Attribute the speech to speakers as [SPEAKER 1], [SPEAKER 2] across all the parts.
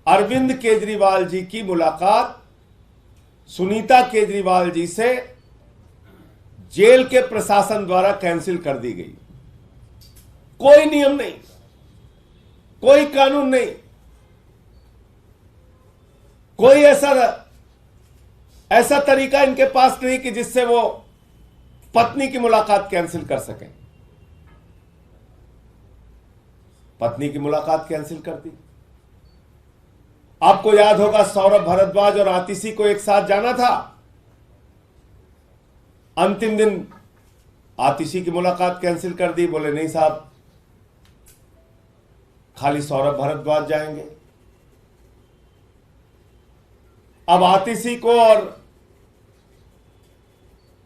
[SPEAKER 1] अरविंद केजरीवाल जी की मुलाकात सुनीता केजरीवाल जी से जेल के प्रशासन द्वारा कैंसिल कर दी गई। कोई नियम नहीं, कोई कानून नहीं, कोई ऐसा तरीका इनके पास नहीं कि जिससे वो पत्नी की मुलाकात कैंसिल कर सकें। पत्नी की मुलाकात कैंसिल कर दी। आपको याद होगा सौरभ भारद्वाज और आतिशी को एक साथ जाना था। अंतिम दिन आतिशी की मुलाकात कैंसिल कर दी। बोले नहीं साहब, खाली सौरभ भारद्वाज जाएंगे। अब आतिशी को और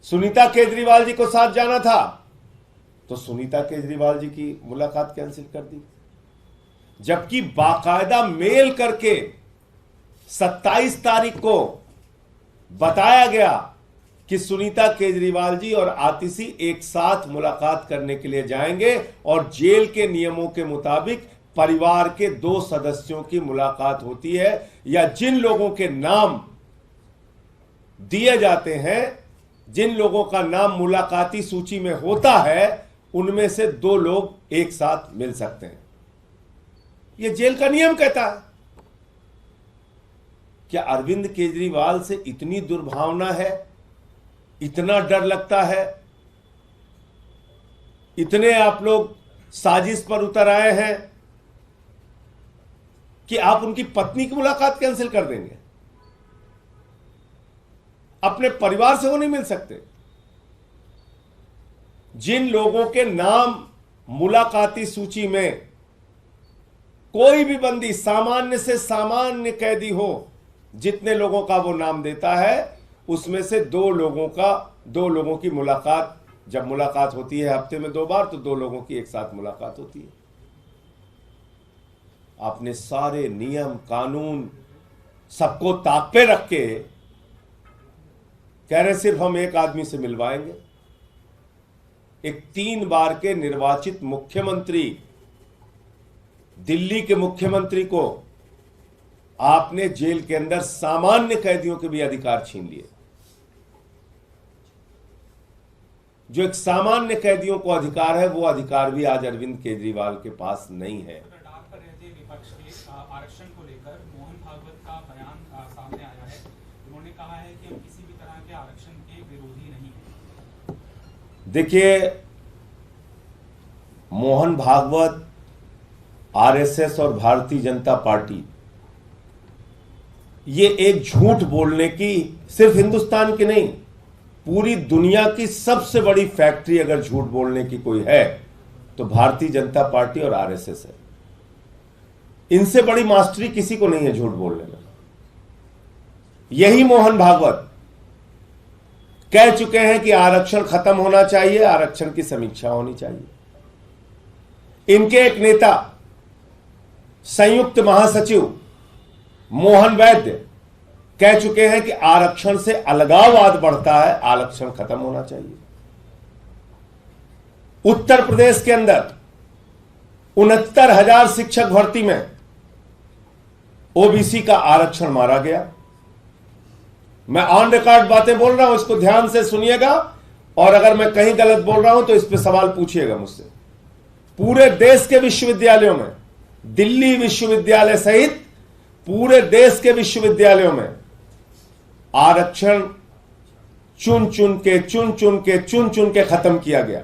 [SPEAKER 1] सुनीता केजरीवाल जी को साथ जाना था, तो सुनीता केजरीवाल जी की मुलाकात कैंसिल कर दी। जबकि बाकायदा मेल करके 27 तारीख को बताया गया कि सुनीता केजरीवाल जी और आतिशी एक साथ मुलाकात करने के लिए जाएंगे और जेल के नियमों के मुताबिक परिवार के 2 सदस्यों की मुलाकात होती है, या जिन लोगों के नाम दिए जाते हैं, जिन लोगों का नाम मुलाकाती सूची में होता है, उनमें से 2 लोग एक साथ मिल सकते हैं। यह जेल का नियम कहता है। क्या अरविंद केजरीवाल से इतनी दुर्भावना है, इतना डर लगता है, इतने आप लोग साजिश पर उतर आए हैं कि आप उनकी पत्नी की मुलाकात कैंसिल कर देंगे? अपने परिवार से वो नहीं मिल सकते? जिन लोगों के नाम मुलाकाती सूची में कोई भी बंदी, सामान्य से सामान्य कैदी हो, जितने लोगों का वो नाम देता है, उसमें से 2 लोगों की मुलाकात, जब मुलाकात होती है हफ्ते में 2 बार, तो 2 लोगों की एक साथ मुलाकात होती है। आपने सारे नियम कानून सबको ताक पे रख के कह रहे सिर्फ हम एक आदमी से मिलवाएंगे। एक 3 बार के निर्वाचित मुख्यमंत्री, दिल्ली के मुख्यमंत्री को आपने जेल के अंदर सामान्य कैदियों के भी अधिकार छीन लिए। जो एक सामान्य कैदियों को अधिकार है, वो अधिकार भी आज अरविंद केजरीवाल के पास नहीं है।
[SPEAKER 2] विपक्ष के आरक्षण को लेकर मोहन भागवत का बयान सामने आया है। उन्होंने कहा है कि हम किसी भी तरह के आरक्षण के विरोधी नहीं हैं।
[SPEAKER 1] देखिए, मोहन भागवत, आरएसएस और भारतीय जनता पार्टी, ये एक झूठ बोलने की, सिर्फ हिंदुस्तान की नहीं, पूरी दुनिया की सबसे बड़ी फैक्ट्री अगर झूठ बोलने की कोई है तो भारतीय जनता पार्टी और आरएसएस है। इनसे बड़ी मास्टरी किसी को नहीं है झूठ बोलने में। यही मोहन भागवत कह चुके हैं कि आरक्षण खत्म होना चाहिए, आरक्षण की समीक्षा होनी चाहिए। इनके एक नेता, संयुक्त महासचिव मोहन वैद्य, कह चुके हैं कि आरक्षण से अलगाववाद बढ़ता है, आरक्षण खत्म होना चाहिए। उत्तर प्रदेश के अंदर 69,000 शिक्षक भर्ती में ओबीसी का आरक्षण मारा गया। मैं ऑन रिकॉर्ड बातें बोल रहा हूं, इसको ध्यान से सुनिएगा, और अगर मैं कहीं गलत बोल रहा हूं तो इस पे सवाल पूछिएगा मुझसे। पूरे देश के विश्वविद्यालयों में, दिल्ली विश्वविद्यालय सहित पूरे देश के विश्वविद्यालयों में आरक्षण चुन चुन के खत्म किया गया।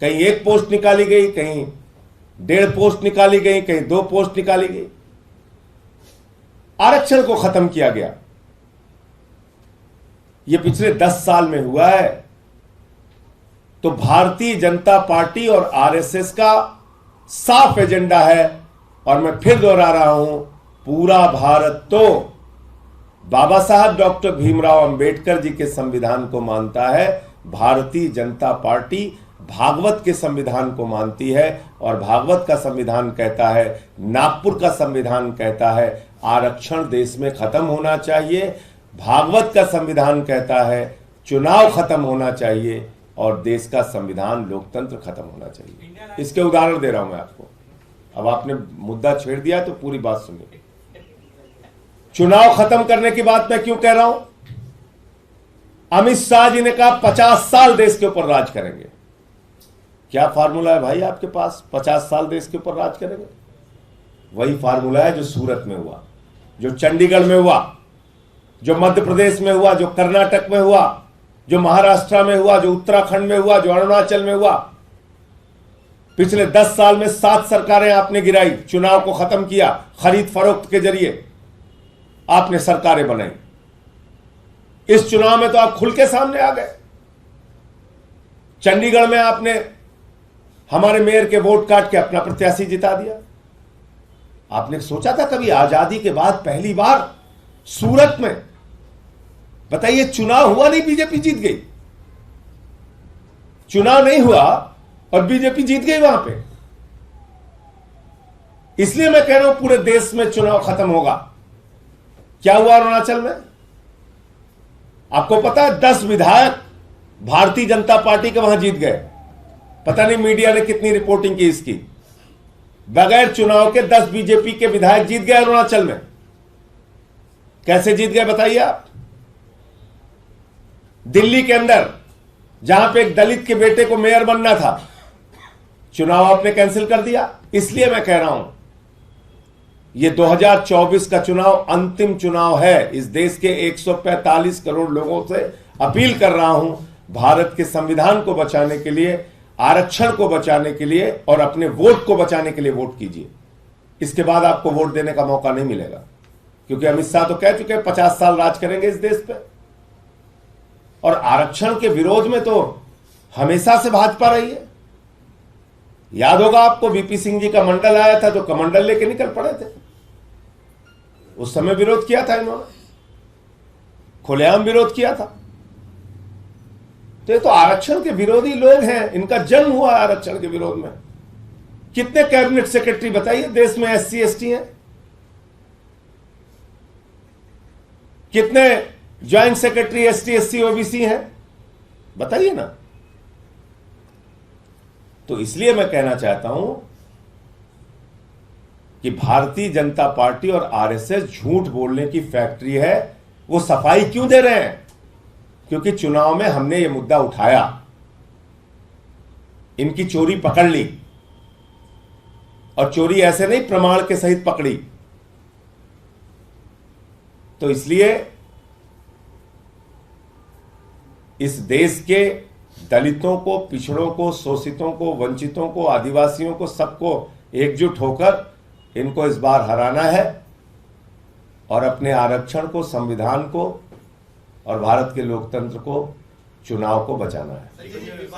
[SPEAKER 1] कहीं 1 पोस्ट निकाली गई, कहीं 1.5 पोस्ट निकाली गई, कहीं 2 पोस्ट निकाली गई। आरक्षण को खत्म किया गया। यह पिछले 10 साल में हुआ है। तो भारतीय जनता पार्टी और आरएसएस का साफ एजेंडा है, और मैं फिर दोहरा रहा हूं, पूरा भारत तो बाबा साहब डॉक्टर भीमराव अंबेडकर जी के संविधान को मानता है। भारतीय जनता पार्टी भागवत के संविधान को मानती है, और भागवत का संविधान कहता है, नागपुर का संविधान कहता है, आरक्षण देश में खत्म होना चाहिए। भागवत का संविधान कहता है चुनाव खत्म होना चाहिए, और देश का संविधान लोकतंत्र खत्म होना चाहिए। इसके उदाहरण दे रहा हूं मैं आपको। अब आपने मुद्दा छेड़ दिया तो पूरी बात सुनिए। चुनाव खत्म करने की बात मैं क्यों कह रहा हूं? अमित शाह जी ने कहा 50 साल देश के ऊपर राज करेंगे। क्या फार्मूला है भाई आपके पास? 50 साल देश के ऊपर राज करेंगे? वही फार्मूला है जो सूरत में हुआ, जो चंडीगढ़ में हुआ, जो मध्य प्रदेश में हुआ, जो कर्नाटक में हुआ, जो महाराष्ट्र में हुआ, जो उत्तराखंड में हुआ, जो अरुणाचल में हुआ। पिछले 10 साल में 7 सरकारें आपने गिराई, चुनाव को खत्म किया, खरीद फरोख्त के जरिए आपने सरकारें बनाई। इस चुनाव में तो आप खुल के सामने आ गए। चंडीगढ़ में आपने हमारे मेयर के वोट काट के अपना प्रत्याशी जिता दिया। आपने सोचा था कभी आजादी के बाद पहली बार सूरत में, बताइए, चुनाव हुआ नहीं, बीजेपी जीत गई। चुनाव नहीं हुआ और बीजेपी जीत गई वहां पे। इसलिए मैं कह रहा हूं पूरे देश में चुनाव खत्म होगा। क्या हुआ अरुणाचल में? आपको पता है 10 विधायक भारतीय जनता पार्टी के वहां जीत गए। पता नहीं मीडिया ने कितनी रिपोर्टिंग की इसकी। बगैर चुनाव के 10 बीजेपी के विधायक जीत गए अरुणाचल में। कैसे जीत गए बताइए आप? दिल्ली के अंदर जहां पे एक दलित के बेटे को मेयर बनना था, चुनाव आपने कैंसिल कर दिया। इसलिए मैं कह रहा हूं यह 2024 का चुनाव अंतिम चुनाव है। इस देश के 145 करोड़ लोगों से अपील कर रहा हूं, भारत के संविधान को बचाने के लिए, आरक्षण को बचाने के लिए और अपने वोट को बचाने के लिए वोट कीजिए। इसके बाद आपको वोट देने का मौका नहीं मिलेगा, क्योंकि अमित शाह तो कह चुके हैं 50 साल राज करेंगे इस देश पे। और आरक्षण के विरोध में तो हमेशा से भाजपा रही है। याद होगा आपको, वीपी सिंह जी का मंडल आया था तो कमंडल लेके निकल पड़े थे। उस समय विरोध किया था इन्होंने, खुलेआम विरोध किया था। तो ये तो आरक्षण के विरोधी लोग हैं, इनका जन्म हुआ आरक्षण के विरोध में। कितने कैबिनेट सेक्रेटरी बताइए देश में SC ST हैं? कितने joint secretary ST SC OBC हैं? बताइए ना। तो इसलिए मैं कहना चाहता हूं कि भारतीय जनता पार्टी और RSS झूठ बोलने की फैक्ट्री है। वो सफाई क्यों दे रहे हैं? क्योंकि चुनाव में हमने ये मुद्दा उठाया, इनकी चोरी पकड़ ली, और चोरी ऐसे नहीं प्रमाण के सहित पकड़ी। तो इसलिए इस देश के दलितों को, पिछड़ों को, शोषितों को, वंचितों को, आदिवासियों को, सबको एकजुट होकर इनको इस बार हराना है और अपने आरक्षण को, संविधान को और भारत के लोकतंत्र को, चुनाव को बचाना है।